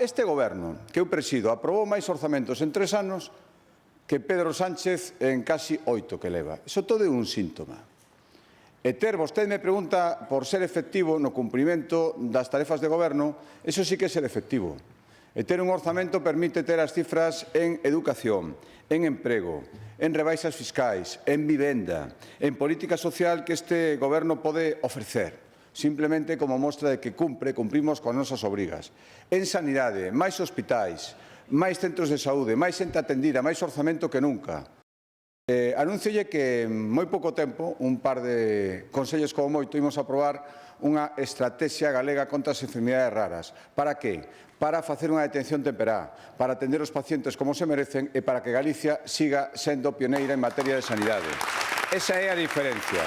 este goberno que eu presido aprobou máis orzamentos en 3 anos que Pedro Sánchez en casi 8 que leva. Iso todo é un síntoma. Vostede me pregunta por ser efectivo no cumprimento das tarefas de goberno, iso sí que é ser efectivo. Ter un orzamento permite ter as cifras en educación, en emprego, en rebaixas fiscais, en vivenda, en política social que este goberno pode ofrecer, simplemente como mostra de que cumprimos coas nosas obrigas. En sanidade, máis hospitais, máis centros de saúde, máis xente atendida, máis orzamento que nunca. Anúnciolle que en moi pouco tempo, un par de consellos como moito, imos aprobar unha estrategia galega contra as enfermidades raras. Para que? Para facer unha detención temperá, para atender os pacientes como se merecen e para que Galicia siga sendo pioneira en materia de sanidade. Esa é a diferencia.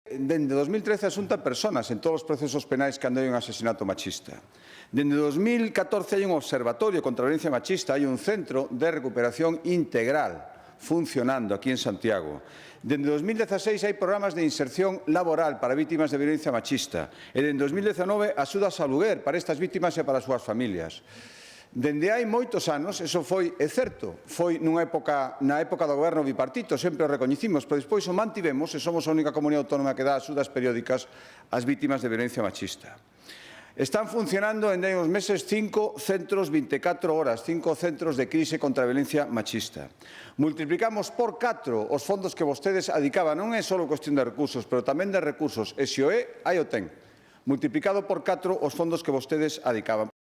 Dende 2013 asunta persoas en todos os procesos penais que andei un asesinato machista. Dende 2014 hai un observatorio contra a violencia machista, hai un centro de recuperación integral funcionando aquí en Santiago. Dende 2016 hai programas de inserción laboral para vítimas de violencia machista e dende 2019 axudas ao luguer para estas vítimas e para as súas familias. Dende hai moitos anos, eso é certo, foi na época do goberno bipartito, sempre o recoñecimos, pero despois o mantivemos e somos a única comunidade autónoma que dá axudas periódicas ás vítimas de violencia machista. Están funcionando en uns meses 5 centros 24 horas, 5 centros de crise contra a violencia machista. Multiplicamos por 4 os fondos que vostedes adicaban, non é só cuestión de recursos, pero tamén de recursos, e se o é, aí o ten. Multiplicado por 4 os fondos que vostedes adicaban.